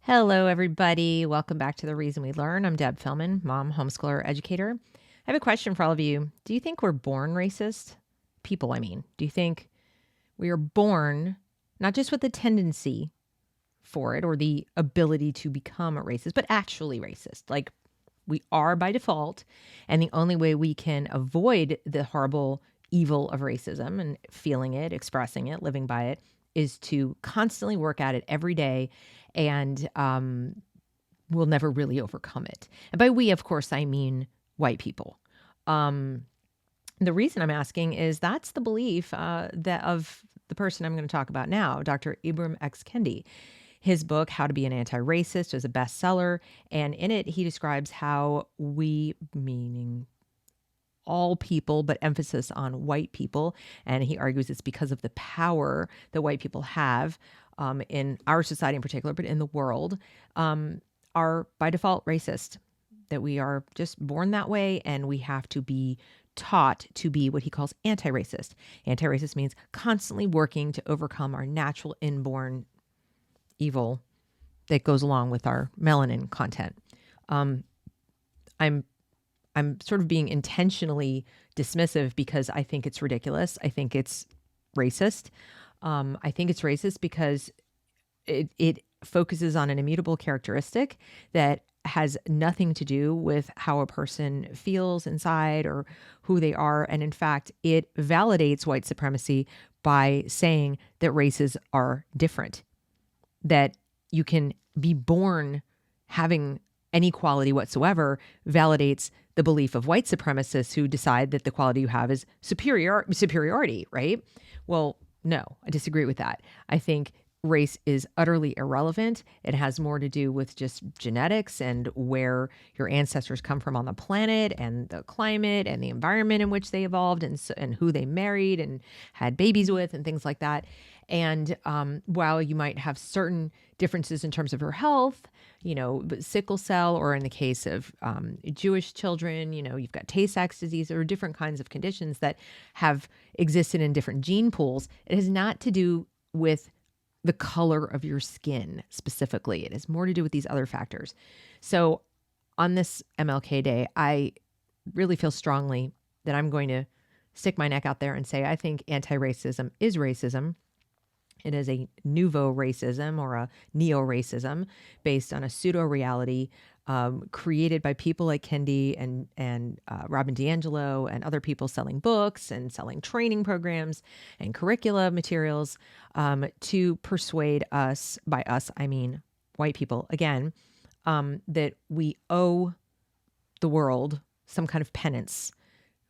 Hello, everybody. Welcome back to The Reason We Learn. I'm Deb Fellman, mom, homeschooler, educator. I have a question for all of you. Do you think we're born racist? People, I mean. Do you think we are born not just with the tendency for it or the ability to become a racist, but actually racist? Like we are by default. And the only way we can avoid the horrible evil of racism and feeling it, expressing it, living by it, is to constantly work at it every day, and we'll never really overcome it. And by we, of course, I mean white people. The reason I'm asking is that's the belief that of the person I'm going to talk about now, Dr. Ibram X Kendi. His book, How to Be an Anti-Racist, is a bestseller, and in it he describes how we, meaning all people, but emphasis on white people. And he argues it's because of the power that white people have in our society in particular, but in the world, are by default racist, that we are just born that way and we have to be taught to be what he calls anti-racist. Anti-racist means constantly working to overcome our natural inborn evil that goes along with our melanin content. I'm sort of being intentionally dismissive because I think it's ridiculous. I think it's racist. I think it's racist because it focuses on an immutable characteristic that has nothing to do with how a person feels inside or who they are. And in fact, it validates white supremacy by saying that races are different, that you can be born having any quality whatsoever, validates the belief of white supremacists who decide that the quality you have is superiority, right? Well, no, I disagree with that. I think race is utterly irrelevant. It has more to do with just genetics and where your ancestors come from on the planet and the climate and the environment in which they evolved and who they married and had babies with and things like that. And while you might have certain differences in terms of your health, sickle cell, or in the case of Jewish children, you've got Tay-Sachs disease, or different kinds of conditions that have existed in different gene pools. It has not to do with the color of your skin specifically. It has more to do with these other factors. So on this MLK Day, I really feel strongly that I'm going to stick my neck out there and say, I think anti-racism is racism. It is a nouveau racism or a neo-racism based on a pseudo-reality created by people like Kendi and Robin DiAngelo and other people selling books and selling training programs and curricula materials to persuade us, by us, I mean white people, again, that we owe the world some kind of penance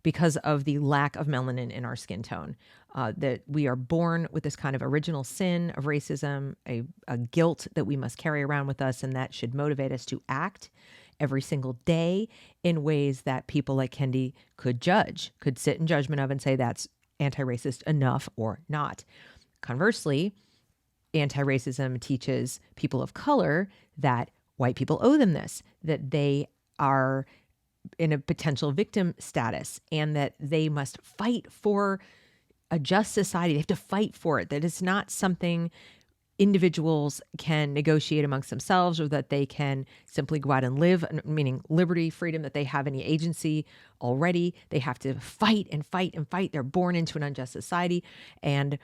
because of the lack of melanin in our skin tone, that we are born with this kind of original sin of racism, a guilt that we must carry around with us, and that should motivate us to act every single day in ways that people like Kendi could sit in judgment of and say that's anti-racist enough or not. Conversely, anti-racism teaches people of color that white people owe them this, that they are in a potential victim status and that they must fight for a just society. They have to fight for it, that it's not something individuals can negotiate amongst themselves or that they can simply go out and live, meaning liberty, freedom, that they have any agency already. They have to fight and fight and fight. They're born into an unjust society. And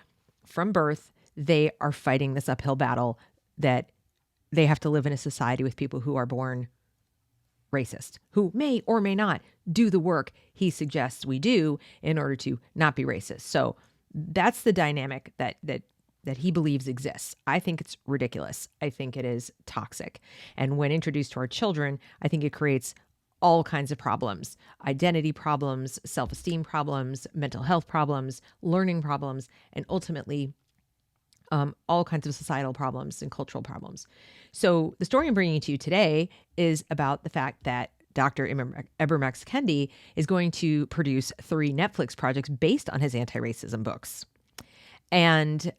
from birth, they are fighting this uphill battle that they have to live in a society with people who are born racist, who may or may not do the work he suggests we do in order to not be racist. So that's the dynamic that he believes exists. I think it's ridiculous. I think it is toxic. And when introduced to our children, I think it creates all kinds of problems: identity problems, self-esteem problems, mental health problems, learning problems, and ultimately all kinds of societal problems and cultural problems. So the story I'm bringing to you today is about the fact that Dr. Ibram X Kendi is going to produce 3 Netflix projects based on his anti-racism books. And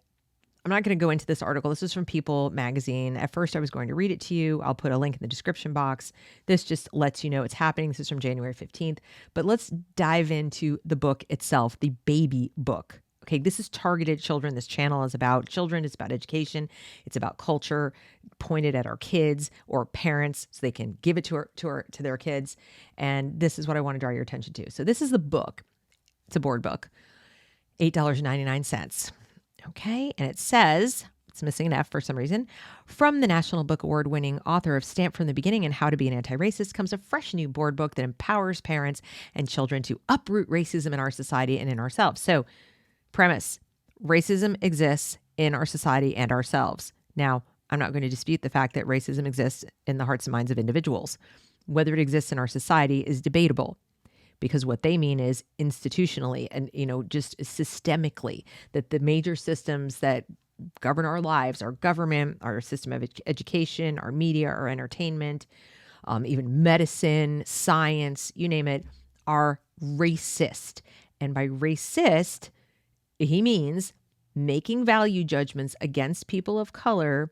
I'm not going to go into this article. This is from People magazine. At first, I was going to read it to you. I'll put a link in the description box. This just lets you know it's happening. This is from January 15th. But let's dive into the book itself, the baby book. Okay, this is targeted children. This channel is about children. It's about education. It's about culture pointed at our kids or parents so they can give it to their kids. And this is what I want to draw your attention to. So this is the book. It's a board book, $8.99. Okay, and it says, it's missing an F for some reason, from the National Book Award winning author of Stamped from the Beginning and How to Be an Anti-Racist comes a fresh new board book that empowers parents and children to uproot racism in our society and in ourselves. So, premise, racism exists in our society and ourselves. Now, I'm not going to dispute the fact that racism exists in the hearts and minds of individuals. Whether it exists in our society is debatable, because what they mean is institutionally and, just systemically, that the major systems that govern our lives, our government, our system of education, our media, our entertainment, even medicine, science, you name it, are racist. And by racist, he means making value judgments against people of color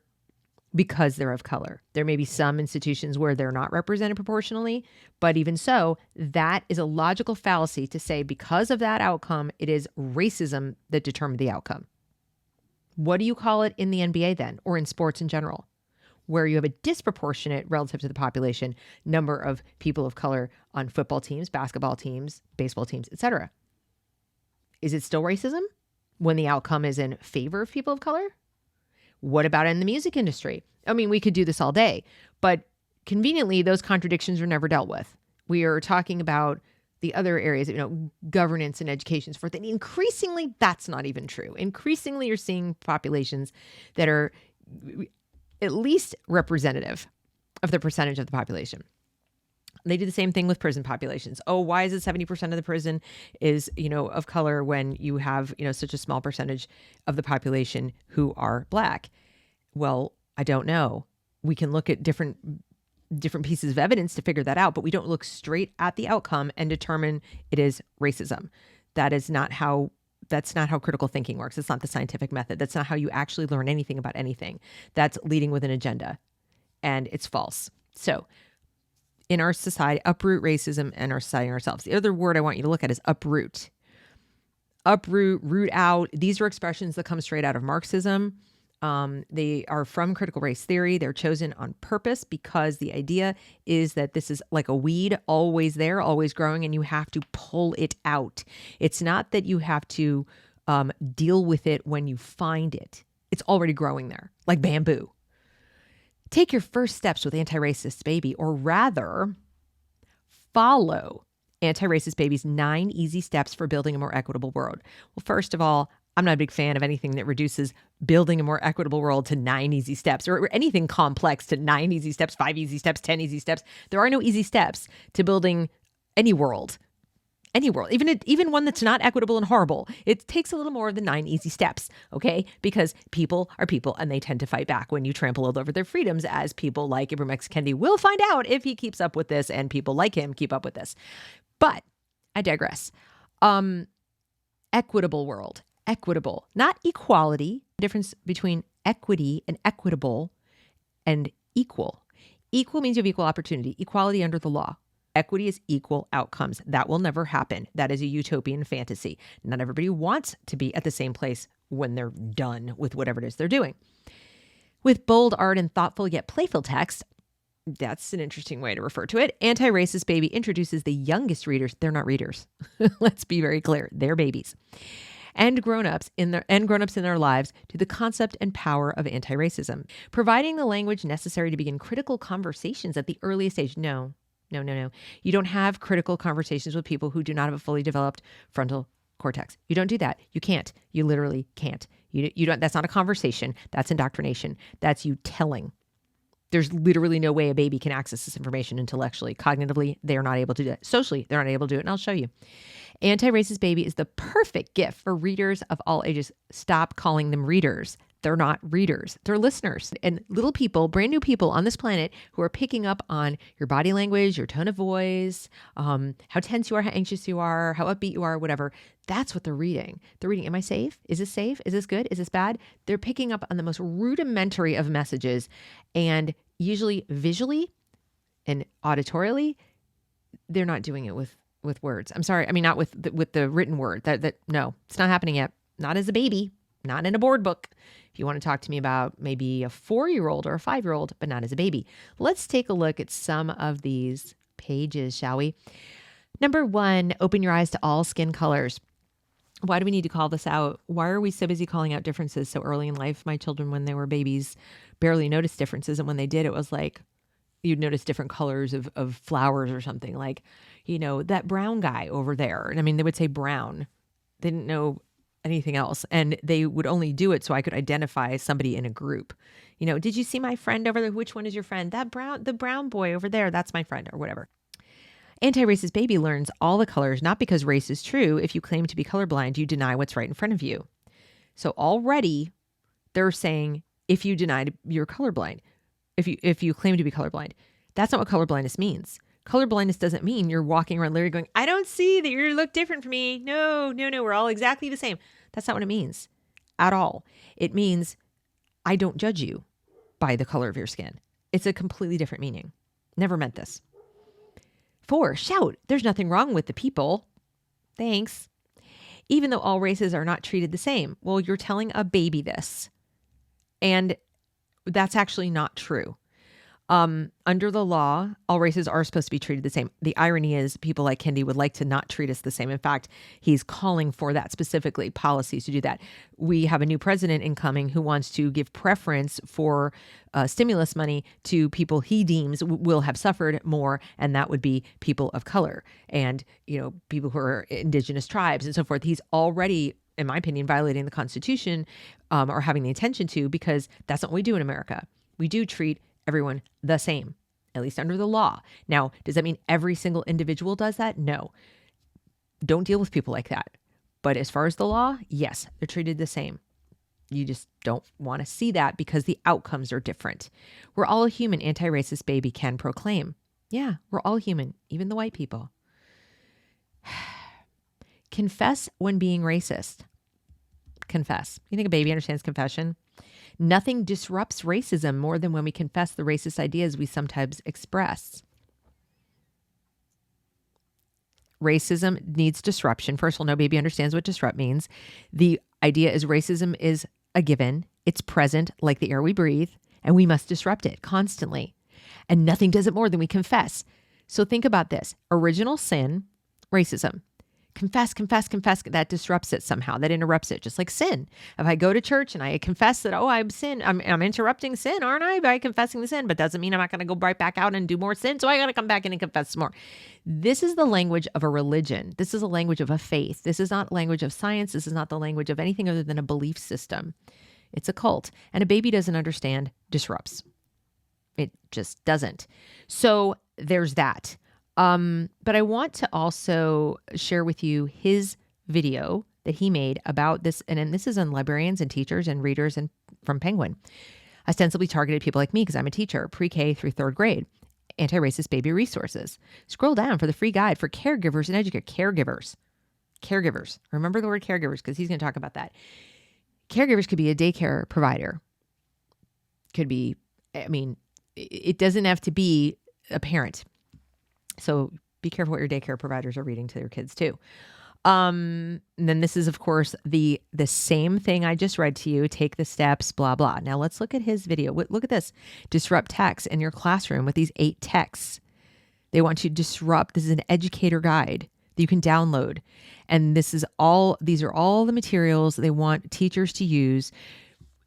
because they're of color. There may be some institutions where they're not represented proportionally, but even so, that is a logical fallacy to say because of that outcome, it is racism that determined the outcome. What do you call it in the NBA then, or in sports in general, where you have a disproportionate relative to the population number of people of color on football teams, basketball teams, baseball teams, etc.? Is it still racism when the outcome is in favor of people of color? What about in the music industry? I mean, we could do this all day, but conveniently, those contradictions are never dealt with. We are talking about the other areas, governance and education, so forth. And increasingly, that's not even true. Increasingly, you're seeing populations that are at least representative of the percentage of the population. They do the same thing with prison populations. Oh, why is it 70% of the prison is, of color when you have, such a small percentage of the population who are Black? Well, I don't know. We can look at different pieces of evidence to figure that out, but we don't look straight at the outcome and determine it is racism. That's not how critical thinking works. It's not the scientific method. That's not how you actually learn anything about anything. That's leading with an agenda, and it's false. So, in our society, uproot racism in our society and ourselves. The other word I want you to look at is uproot. Uproot, root out. These are expressions that come straight out of Marxism. They are from critical race theory. They're chosen on purpose because the idea is that this is like a weed, always there, always growing, and you have to pull it out. It's not that you have to deal with it when you find it. It's already growing there, like bamboo. Take your first steps with Anti-Racist Baby, or rather, follow Anti-Racist Baby's 9 easy steps for building a more equitable world. Well, first of all, I'm not a big fan of anything that reduces building a more equitable world to 9 easy steps, or anything complex to 9 easy steps, 5 easy steps, 10 easy steps. There are no easy steps to building any world. Any world, even one that's not equitable and horrible. It takes a little more than 9 easy steps, okay? Because people are people and they tend to fight back when you trample all over their freedoms, as people like Ibram X Kendi will find out if he keeps up with this, and people like him keep up with this. But I digress. Equitable world. Equitable, not equality. The difference between equity and equitable and equal. Equal means you have equal opportunity. Equality under the law. Equity is equal outcomes. That will never happen. That is a utopian fantasy. Not everybody wants to be at the same place when they're done with whatever it is they're doing. With bold art and thoughtful yet playful text, that's an interesting way to refer to it. Anti-Racist Baby introduces the youngest readers. They're not readers. Let's be very clear. They're babies. And grown-ups in their lives to the concept and power of anti-racism, providing the language necessary to begin critical conversations at the earliest age. No. You don't have critical conversations with people who do not have a fully developed frontal cortex. You don't do that. You can't. You literally can't. You don't. That's not a conversation. That's indoctrination. That's you telling. There's literally no way a baby can access this information intellectually. Cognitively, they are not able to do it. Socially, they're not able to do it, and I'll show you. Anti-Racist Baby is the perfect gift for readers of all ages. Stop calling them readers. They're not readers. They're listeners. And little people, brand new people on this planet who are picking up on your body language, your tone of voice, how tense you are, how anxious you are, how upbeat you are, whatever. That's what they're reading. They're reading, am I safe? Is this safe? Is this good? Is this bad? They're picking up on the most rudimentary of messages, and usually visually and auditorially, they're not doing it with words. I'm sorry. I mean, not with the written word. No, it's not happening yet. not as a baby, not in a board book. If you want to talk to me about maybe a 4-year-old or a 5-year-old, but not as a baby. Let's take a look at some of these pages, shall we? Number 1, open your eyes to all skin colors. Why do we need to call this out? Why are we so busy calling out differences so early in life? My children, when they were babies, barely noticed differences. And when they did, it was like you'd notice different colors of flowers or something, like, that brown guy over there. And I mean, they would say brown. They didn't know anything else. And they would only do it so I could identify somebody in a group. Did you see my friend over there? Which one is your friend? The brown boy over there, that's my friend, or whatever. Anti-racist baby learns all the colors, not because race is true. If you claim to be colorblind, you deny what's right in front of you. So already they're saying, if you denied you're colorblind, if you claim to be colorblind, that's not what colorblindness means. Colorblindness doesn't mean you're walking around literally going, I don't see that you look different from me. No, we're all exactly the same. That's not what it means at all. It means I don't judge you by the color of your skin. It's a completely different meaning. Never meant this. 4, shout, there's nothing wrong with the people. Thanks. Even though all races are not treated the same. Well, you're telling a baby this. And that's actually not true. Under the law, all races are supposed to be treated the same. The irony is people like Kendi would like to not treat us the same. In fact, he's calling for that specifically, policies to do that. We have a new president incoming who wants to give preference for stimulus money to people he deems will have suffered more, and that would be people of color and, people who are indigenous tribes and so forth. He's already, in my opinion, violating the Constitution or having the intention to, because that's not what we do in America. We do treat everyone the same, at least under the law. Now, does that mean every single individual does that? No. Don't deal with people like that. But as far as the law, yes, they're treated the same. You just don't want to see that because the outcomes are different. We're all human, anti-racist baby can proclaim. Yeah, we're all human, even the white people. Confess when being racist. Confess. You think a baby understands confession? Nothing disrupts racism more than when we confess the racist ideas we sometimes express. Racism needs disruption. First of all, no baby understands what disrupt means. The idea is racism is a given. It's present like the air we breathe, and we must disrupt it constantly. And nothing does it more than we confess. So think about this. Original sin, racism. Confess. That disrupts it somehow. That interrupts it, just like sin. If I go to church and I confess that, I'm interrupting sin, aren't I, by confessing the sin? But doesn't mean I'm not going to go right back out and do more sin. So I got to come back in and confess some more. This is the language of a religion. This is a language of a faith. This is not language of science. This is not the language of anything other than a belief system. It's a cult. And a baby doesn't understand disrupts. It just doesn't. So there's that. But I want to also share with you his video that he made about this. And this is on librarians and teachers and readers and from Penguin, ostensibly targeted people like me because I'm a teacher, pre-K through 3rd grade, anti-racist baby resources. Scroll down for the free guide for caregivers and educators. Caregivers. Remember the word caregivers because he's going to talk about that. Caregivers could be a daycare provider. Could be, it doesn't have to be a parent. So be careful what your daycare providers are reading to their kids too. And then this is, of course, the same thing I just read to you. Take the steps, blah, blah. Now let's look at his video. Look at this. Disrupt text in your classroom with these 8 texts. They want to disrupt. This is an educator guide that you can download. And these are all the materials they want teachers to use.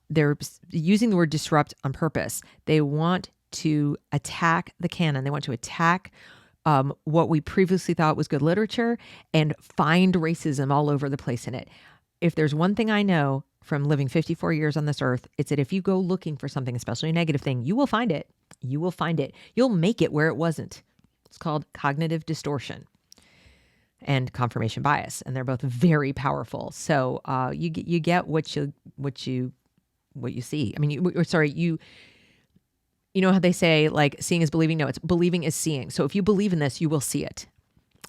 They're using the word disrupt on purpose. They want to attack the canon. They want to attack what we previously thought was good literature and find racism all over the place in it. If there's one thing I know from living 54 years on this earth, it's that if you go looking for something, especially a negative thing, you will find it. You will find it. You'll make it where it wasn't. It's called cognitive distortion and confirmation bias, and they're both very powerful. So you get what you see. You know how they say, like, seeing is believing? No, it's believing is seeing. So if you believe in this, you will see it.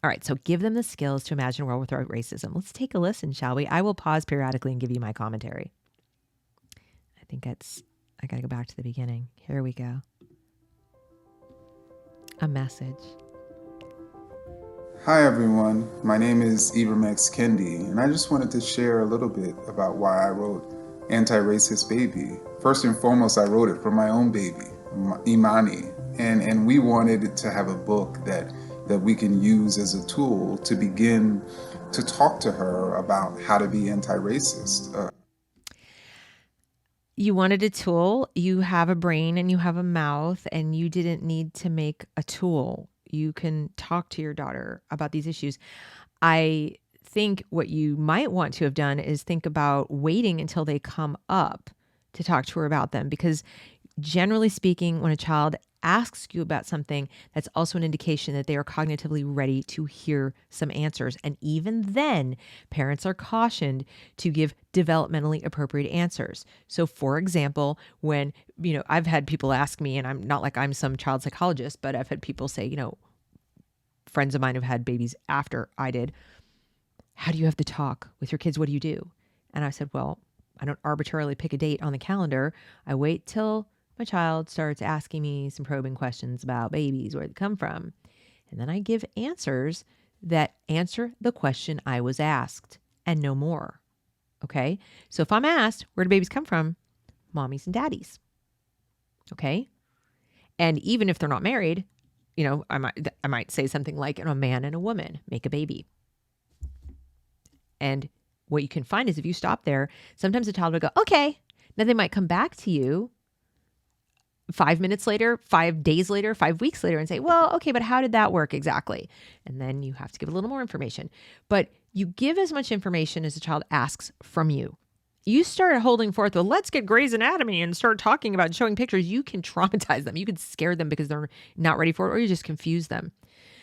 All right, so give them the skills to imagine a world without racism. Let's take a listen, shall we? I will pause periodically and give you my commentary. I got to go back to the beginning. Here we go. A message. Hi everyone, my name is Ibram X Kendi, and I just wanted to share a little bit about why I wrote Anti-Racist Baby. First and foremost, I wrote it for my own baby, Imani, and we wanted to have a book that we can use as a tool to begin to talk to her about how to be anti-racist. You wanted a tool, you have a brain and you have a mouth, and you didn't need to make a tool. You can talk to your daughter about these issues. I think what you might want to have done is think about waiting until they come up to talk to her about them, because generally speaking, when a child asks you about something, that's also an indication that they are cognitively ready to hear some answers. And even then, parents are cautioned to give developmentally appropriate answers. So, for example, when, I've had people ask me, and I'm not like I'm some child psychologist, but I've had people say, friends of mine have had babies after I did. How do you have to talk with your kids? What do you do? And I said, well, I don't arbitrarily pick a date on the calendar. I wait till my child starts asking me some probing questions about babies, where they come from. And then I give answers that answer the question I was asked and no more. Okay. So if I'm asked, where do babies come from? Mommies and daddies. Okay. And even if they're not married, I might say something like, a man and a woman make a baby. And what you can find is if you stop there, sometimes a child will go, okay. Now they might come back to you 5 minutes later, 5 days later, 5 weeks later and say, well, okay, but how did that work exactly? And then you have to give a little more information. But you give as much information as the child asks from you. You start holding forth, well, let's get Grey's Anatomy and start talking about showing pictures. You can traumatize them. You can scare them because they're not ready for it, or you just confuse them.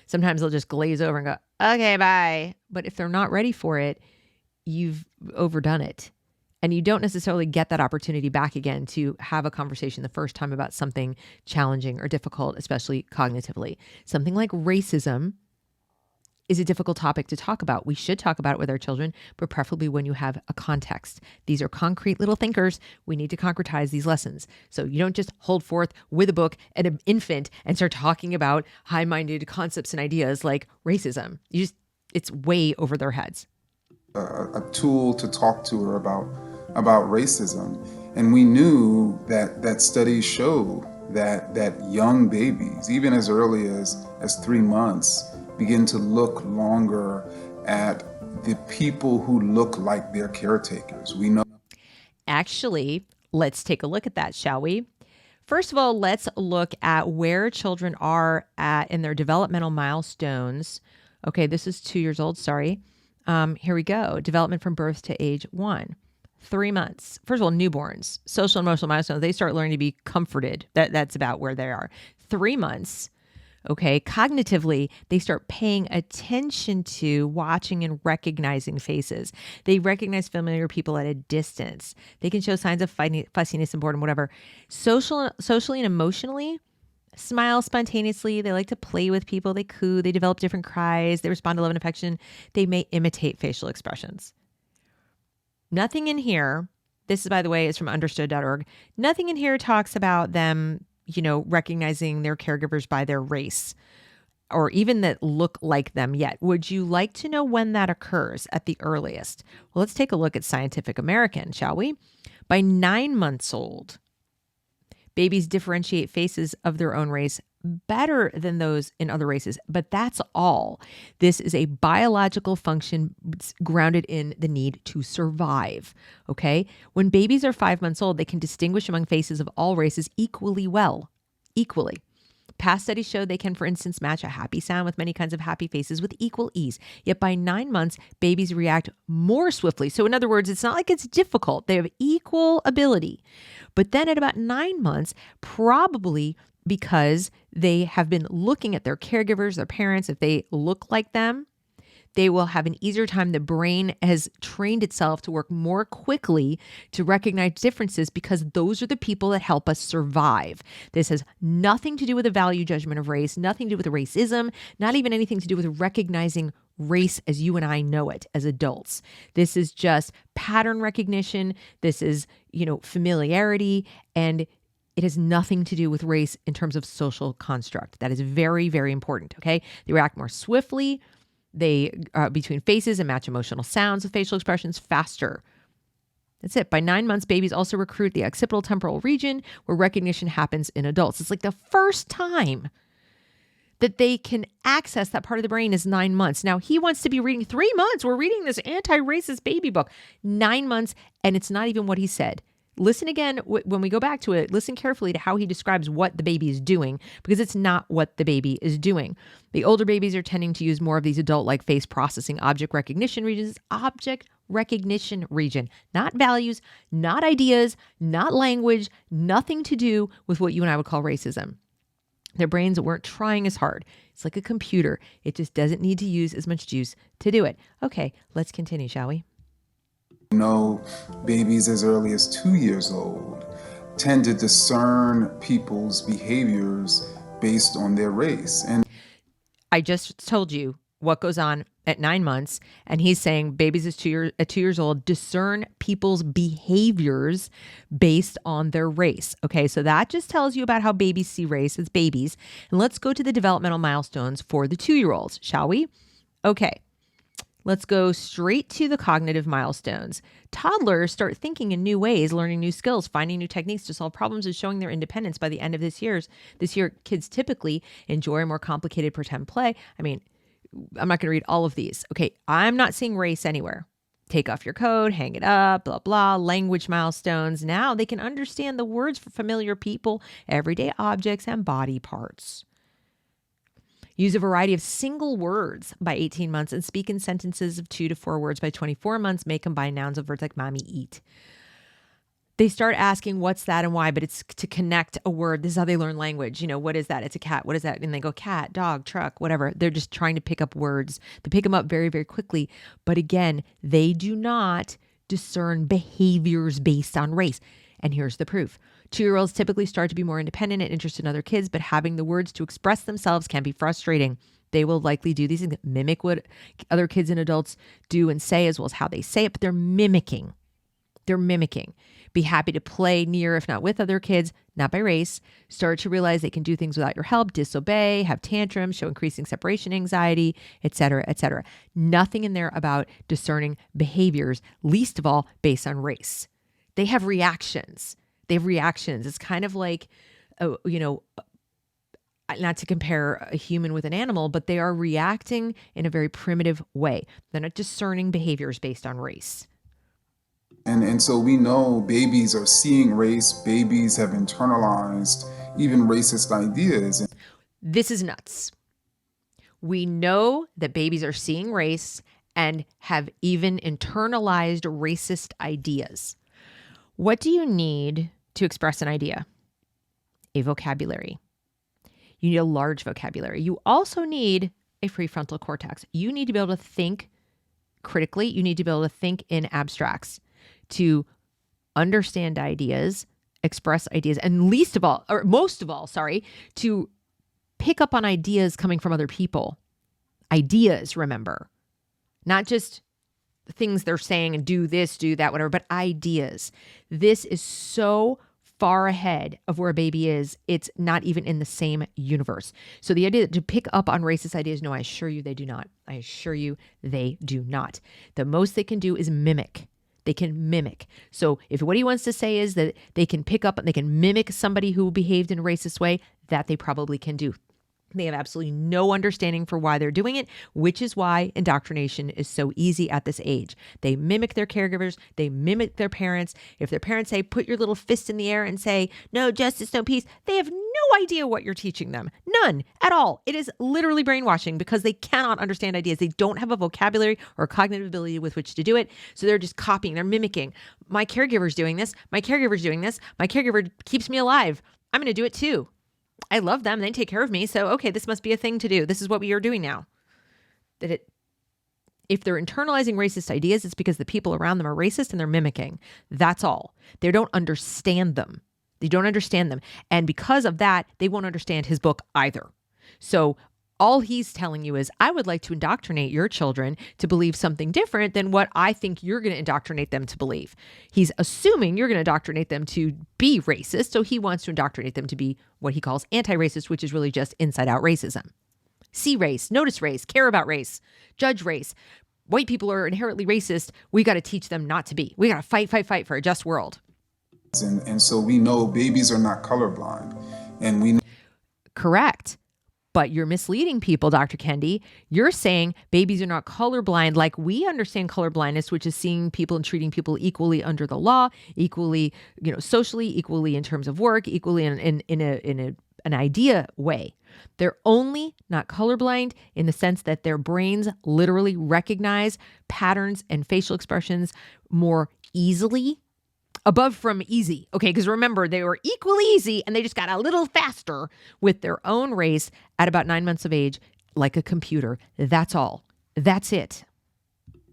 Sometimes they'll just glaze over and go, okay, bye. But if they're not ready for it, you've overdone it. And you don't necessarily get that opportunity back again to have a conversation the first time about something challenging or difficult, especially cognitively. Something like racism is a difficult topic to talk about. We should talk about it with our children, but preferably when you have a context. These are concrete little thinkers. We need to concretize these lessons. So you don't just hold forth with a book at an infant and start talking about high-minded concepts and ideas like racism. It's way over their heads. A tool to talk to her about racism, and we knew that studies show that young babies, even as early as 3 months, begin to look longer at the people who look like their caretakers. We know. Actually, let's take a look at that, shall we? First of all, let's look at where children are at in their developmental milestones. Okay, this is 2 years old, sorry. Here we go. Development from birth to age 1. 3 months. First of all, newborns, social and emotional milestones, they start learning to be comforted. That's about where they are. 3 months. Okay. Cognitively, they start paying attention to watching and recognizing faces. They recognize familiar people at a distance. They can show signs of fussiness and boredom, whatever. Socially and emotionally, smile spontaneously. They like to play with people. They coo. They develop different cries. They respond to love and affection. They may imitate facial expressions. Nothing in here, this is, by the way, is from understood.org. Nothing in here talks about them, recognizing their caregivers by their race or even that look like them yet. Would you like to know when that occurs at the earliest? Well, let's take a look at Scientific American, shall we? By 9 months old, babies differentiate faces of their own race better than those in other races, but that's all. This is a biological function grounded in the need to survive, okay? When babies are 5 months old, they can distinguish among faces of all races equally well, equally. Past studies show they can, for instance, match a happy sound with many kinds of happy faces with equal ease. Yet by 9 months, babies react more swiftly. So in other words, it's not like it's difficult. They have equal ability. But then at about 9 months, probably because they have been looking at their caregivers, their parents, if they look like them, they will have an easier time. The brain has trained itself to work more quickly to recognize differences because those are the people that help us survive. This has nothing to do with a value judgment of race, nothing to do with racism, not even anything to do with recognizing race as you and I know it as adults. This is just pattern recognition. This is, familiarity, and it has nothing to do with race in terms of social construct. That is very, very important, okay? They react more swiftly. They between faces and match emotional sounds with facial expressions faster. That's it. By 9 months, babies also recruit the occipital temporal region where recognition happens in adults. It's like the first time that they can access that part of the brain is 9 months. Now, he wants to be reading 3 months. We're reading this anti-racist baby book. 9 months, and it's not even what he said. Listen again when we go back to it. Listen carefully to how he describes what the baby is doing, because it's not what the baby is doing. The older babies are tending to use more of these adult-like face processing object recognition regions. Object recognition region, not values, not ideas, not language, nothing to do with what you and I would call racism. Their brains weren't trying as hard. It's like a computer. It just doesn't need to use as much juice to do it. Okay, let's continue, shall we? Babies as early as 2 years old tend to discern people's behaviors based on their race. And I just told you what goes on at 9 months, and he's saying babies at 2 years old discern people's behaviors based on their race. Okay, so that just tells you about how babies see race as babies. And let's go to the developmental milestones for the 2-year-olds, shall we? Okay. Let's go straight to the cognitive milestones. Toddlers start thinking in new ways, learning new skills, finding new techniques to solve problems, and showing their independence by the end of this year. Kids typically enjoy more complicated pretend play. I mean, I'm not going to read all of these. Okay, I'm not seeing race anywhere. Take off your coat, hang it up, blah, blah, language milestones. Now they can understand the words for familiar people, everyday objects, and body parts. Use a variety of single words by 18 months and speak in sentences of 2 to 4 words by 24 months. May combine nouns of words like mommy, eat. They start asking what's that and why, but it's to connect a word. This is how they learn language. You know, what is that? It's a cat. What is that? And they go cat, dog, truck, whatever. They're just trying to pick up words. They pick them up very, very quickly. But again, they do not discern behaviors based on race. And here's the proof. 2-year-olds typically start to be more independent and interested in other kids, but having the words to express themselves can be frustrating. They will likely do these things, mimic what other kids and adults do and say, as well as how they say it, but they're mimicking. They're mimicking. Be happy to play near, if not with other kids, not by race. Start to realize they can do things without your help, disobey, have tantrums, show increasing separation anxiety, etc., etc. Nothing in there about discerning behaviors, least of all based on race. They have reactions. It's kind of like, not to compare a human with an animal, but they are reacting in a very primitive way. They're not discerning behaviors based on race. And so we know babies are seeing race. Babies have internalized even racist ideas. This is nuts. We know that babies are seeing race and have even internalized racist ideas. What do you need to express an idea? A vocabulary. You need a large vocabulary. You also need a prefrontal cortex. You need to be able to think critically. You need to be able to think in abstracts, to understand ideas, express ideas, and most of all, to pick up on ideas coming from other people. Ideas, remember, not just things they're saying and do this, do that, whatever, but ideas. This is so far ahead of where a baby is. It's not even in the same universe. So the idea to pick up on racist ideas, no, I assure you they do not. I assure you they do not. The most they can do is mimic. They can mimic. So if what he wants to say is that they can pick up and they can mimic somebody who behaved in a racist way, that they probably can do. They have absolutely no understanding for why they're doing it, which is why indoctrination is so easy at this age. They mimic their caregivers. They mimic their parents. If their parents say, put your little fist in the air and say, no justice, no peace, they have no idea what you're teaching them. None at all. It is literally brainwashing because they cannot understand ideas. They don't have a vocabulary or cognitive ability with which to do it. So they're just copying. They're mimicking. My caregiver's doing this. My caregiver's doing this. My caregiver keeps me alive. I'm going to do it too. I love them. They take care of me. So, okay, this must be a thing to do. This is what we are doing now. If they're internalizing racist ideas, it's because the people around them are racist and they're mimicking. That's all. They don't understand them. They don't understand them. And because of that, they won't understand his book either. So all he's telling you is, I would like to indoctrinate your children to believe something different than what I think you're going to indoctrinate them to believe. He's assuming you're going to indoctrinate them to be racist. So he wants to indoctrinate them to be what he calls anti-racist, which is really just inside out racism. see race, notice race, care about race, judge race. White people are inherently racist. We got to teach them not to be. We got to fight for a just world. And so we know babies are not colorblind. And we Correct. But you're misleading people, Dr. Kendi. You're saying babies are not colorblind like we understand colorblindness, which is seeing people and treating people equally under the law, equally, socially, equally in terms of work, equally in an idea way. They're only not colorblind in the sense that their brains literally recognize patterns and facial expressions more easily. Above from easy. Okay, because remember, they were equally easy and they just got a little faster with their own race at about 9 months of age, like a computer. That's all. That's it.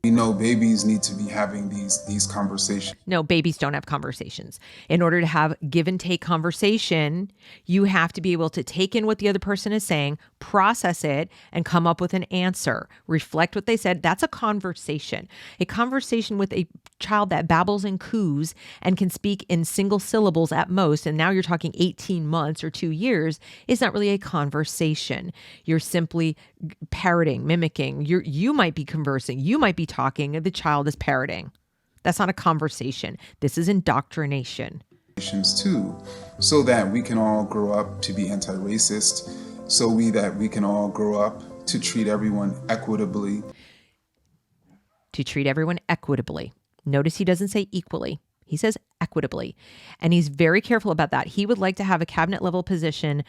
We know babies need to be having these conversations. No, babies don't have conversations. In order to have give and take conversation, you have to be able to take in what the other person is saying, process it, and come up with an answer. Reflect what they said. That's a conversation. A conversation with a child that babbles and coos and can speak in single syllables at most, and now you're talking 18 months or 2 years, is not really a conversation. You're simply parroting, mimicking. You might be conversing. You might be talking. The child is parroting. That's not a conversation. This is indoctrination. Too, so that we can all grow up to be anti-racist, that we can all grow up to treat everyone equitably. To treat everyone equitably. Notice he doesn't say equally. He says equitably. And he's very careful about that. He would like to have a cabinet level position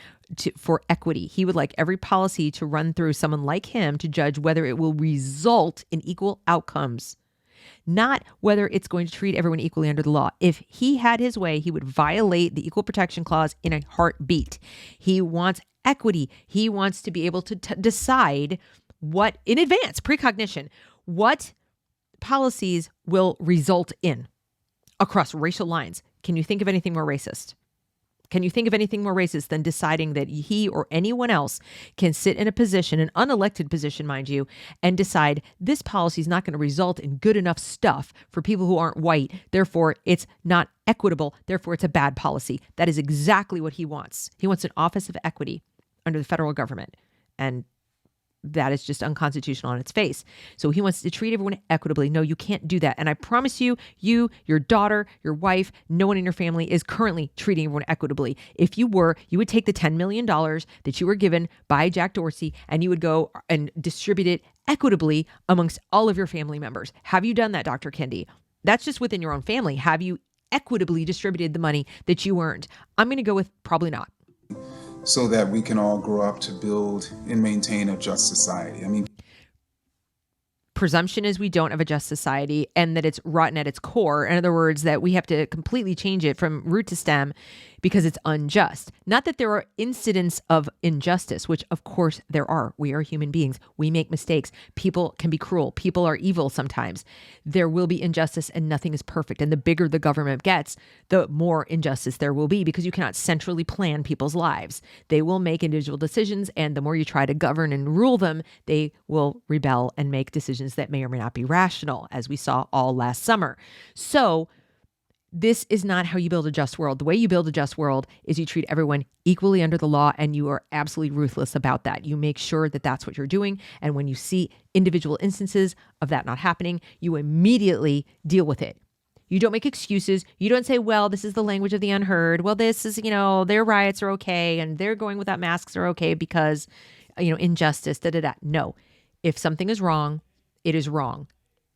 for equity. He would like every policy to run through someone like him to judge whether it will result in equal outcomes, not whether it's going to treat everyone equally under the law. If he had his way, he would violate the Equal Protection Clause in a heartbeat. He wants equity. He wants to be able to decide what, in advance, precognition, what policies will result in across racial lines. Can you think of anything more racist? Can you think of anything more racist than deciding that he or anyone else can sit in a position, an unelected position, mind you, and decide this policy is not going to result in good enough stuff for people who aren't white. Therefore, it's not equitable. Therefore, it's a bad policy. That is exactly what he wants. He wants an office of equity under the federal government. And that is just unconstitutional on its face. So he wants to treat everyone equitably. No, you can't do that. And I promise you, your daughter, your wife, no one in your family is currently treating everyone equitably. If you were, you would take the $10 million that you were given by Jack Dorsey and you would go and distribute it equitably amongst all of your family members. Have you done that, Dr. Kendi? That's just within your own family. Have you equitably distributed the money that you earned? I'm going to go with probably not. So that we can all grow up to build and maintain a just society. Presumption is we don't have a just society and that it's rotten at its core. In other words, that we have to completely change it from root to stem because it's unjust. Not that there are incidents of injustice, which of course there are. We are human beings. We make mistakes. People can be cruel. People are evil sometimes. There will be injustice and nothing is perfect. And the bigger the government gets, the more injustice there will be because you cannot centrally plan people's lives. They will make individual decisions, and the more you try to govern and rule them, they will rebel and make decisions that may or may not be rational, as we saw all last summer. So this is not how you build a just world. The way you build a just world is you treat everyone equally under the law, and you are absolutely ruthless about that. You make sure that that's what you're doing. And when you see individual instances of that not happening, you immediately deal with it. You don't make excuses. You don't say, well, this is the language of the unheard. Well, this is, their riots are okay and they're going without masks are okay because, injustice, da-da-da. No. If something is wrong, it is wrong.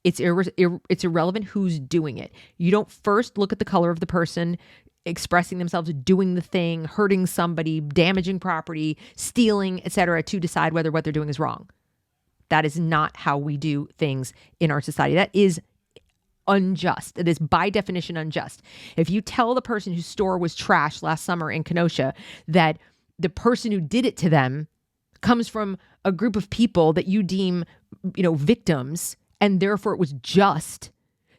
It's irrelevant who's doing it. You don't first look at the color of the person expressing themselves, doing the thing, hurting somebody, damaging property, stealing, etc., to decide whether what they're doing is wrong. That is not how we do things in our society. That is unjust. It is by definition unjust. If you tell the person whose store was trashed last summer in Kenosha that the person who did it to them comes from a group of people that you deem, victims, and therefore it was just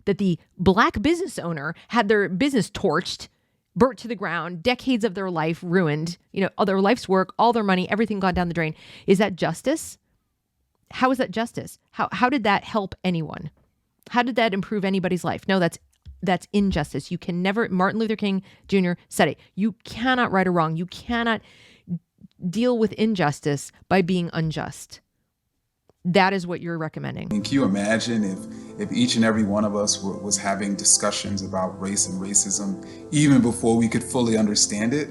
that the black business owner had their business torched, burnt to the ground, decades of their life ruined, all their life's work, all their money, everything gone down the drain. Is that justice? How is that justice? How did that help anyone? How did that improve anybody's life? No, that's injustice. You can never, Martin Luther King Jr. said it. You cannot right a wrong. You cannot deal with injustice by being unjust. That is what you're recommending. And can you imagine if each and every one of us was having discussions about race and racism even before we could fully understand it?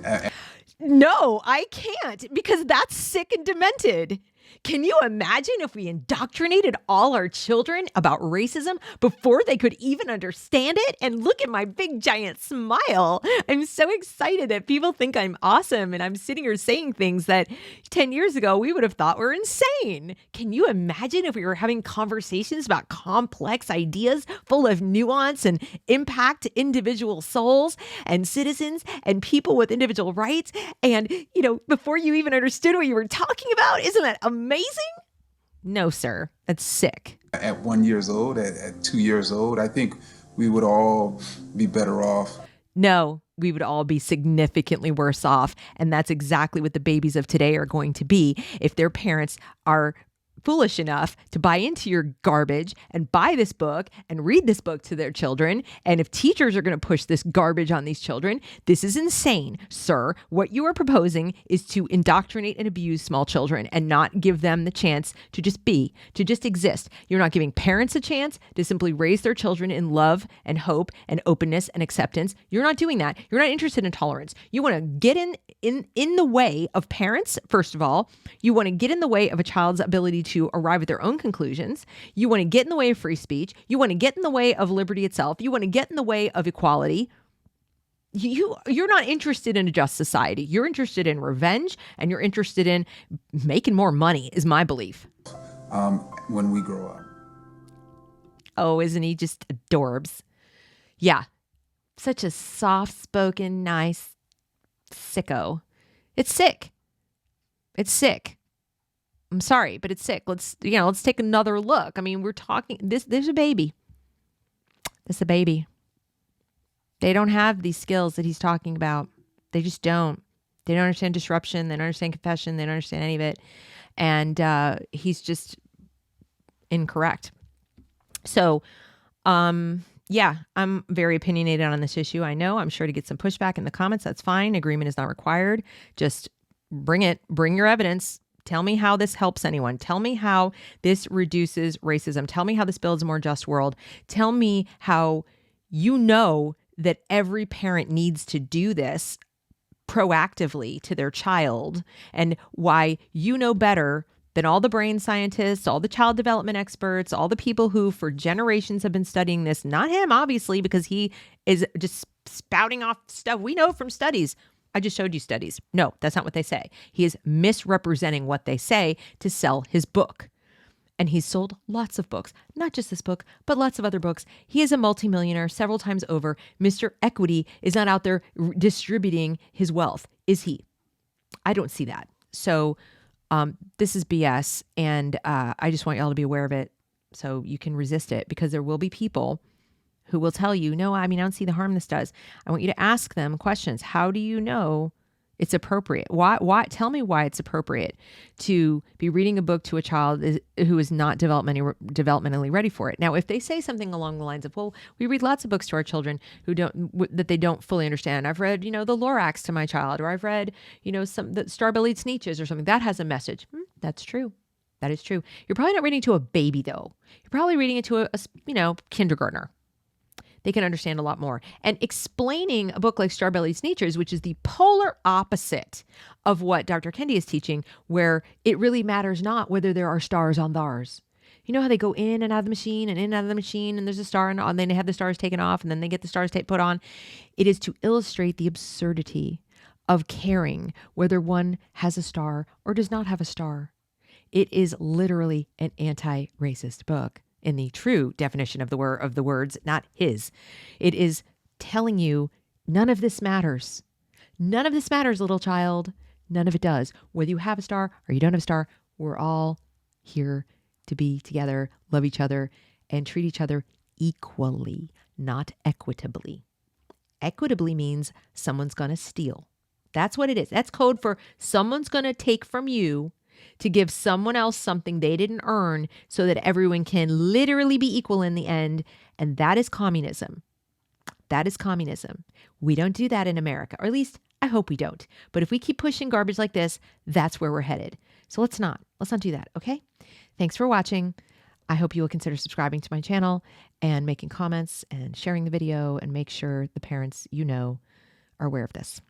No, I can't, because that's sick and demented. Can you imagine if we indoctrinated all our children about racism before they could even understand it? And look at my big giant smile. I'm so excited that people think I'm awesome, and I'm sitting here saying things that 10 years ago we would have thought were insane. Can you imagine if we were having conversations about complex ideas full of nuance and impact individual souls and citizens and people with individual rights? And, before you even understood what you were talking about, isn't that amazing? No, sir. That's sick. At 1 year old, at 2 years old, I think we would all be better off. No, we would all be significantly worse off. And that's exactly what the babies of today are going to be if their parents are foolish enough to buy into your garbage and buy this book and read this book to their children. And if teachers are going to push this garbage on these children, this is insane, sir. What you are proposing is to indoctrinate and abuse small children and not give them the chance to just be, to just exist. You're not giving parents a chance to simply raise their children in love and hope and openness and acceptance. You're not doing that. You're not interested in tolerance. You want to get in the way of parents, first of all. You want to get in the way of a child's ability to arrive at their own conclusions. You want to get in the way of free speech. You want to get in the way of liberty itself. You want to get in the way of equality. You're not interested in a just society. You're interested in revenge, and you're interested in making more money, is my belief. When we grow up. Oh, isn't he just adorbs? Yeah. Such a soft-spoken, nice sicko. It's sick. It's sick. I'm sorry, but it's sick. Let's take another look. I mean, we're talking there's a baby. This is a baby. They don't have these skills that he's talking about. They just don't. They don't understand disruption. They don't understand confession. They don't understand any of it. And he's just incorrect. So, yeah, I'm very opinionated on this issue. I know I'm sure to get some pushback in the comments. That's fine. Agreement is not required. Just bring it. Bring your evidence. Tell me how this helps anyone. Tell me how this reduces racism. Tell me how this builds a more just world. Tell me how you know that every parent needs to do this proactively to their child, and why you know better than all the brain scientists, all the child development experts, all the people who for generations have been studying this. Not him, obviously, because he is just spouting off stuff we know from studies. I just showed you studies. No, that's not what they say. He is misrepresenting what they say to sell his book. And he's sold lots of books, not just this book, but lots of other books. He is a multimillionaire several times over. Mr. Equity is not out there distributing his wealth, is he? I don't see that. So this is BS. And I just want y'all to be aware of it so you can resist it, because there will be people who will tell you, no, I don't see the harm this does. I want you to ask them questions. How do you know it's appropriate? Why? Tell me why it's appropriate to be reading a book to a child who is not developmentally ready for it. Now, if they say something along the lines of, well, we read lots of books to our children that they don't fully understand. I've read, the Lorax to my child, or I've read, some the Starbell Sneetches or something that has a message. That's true. That is true. You're probably not reading it to a baby, though. You're probably reading it to a kindergartner. They can understand a lot more. And explaining a book like Starbell Sneetches, which is the polar opposite of what Dr. Kendi is teaching, where it really matters not whether there are stars on theirs. You know how they go in and out of the machine and in and out of the machine, and there's a star, and then they have the stars taken off, and then they get the stars put on. It is to illustrate the absurdity of caring whether one has a star or does not have a star. It is literally an anti-racist book. In the true definition of the words, not his. It is telling you none of this matters. None of this matters, little child. None of it does. Whether you have a star or you don't have a star, we're all here to be together, love each other, and treat each other equally, not equitably. Equitably means someone's going to steal. That's what it is. That's code for someone's going to take from you to give someone else something they didn't earn so that everyone can literally be equal in the end. And that is communism. That is communism. We don't do that in America, or at least I hope we don't. But if we keep pushing garbage like this, that's where we're headed. So let's not do that. Okay. Thanks for watching. I hope you will consider subscribing to my channel and making comments and sharing the video, and make sure the parents you know are aware of this.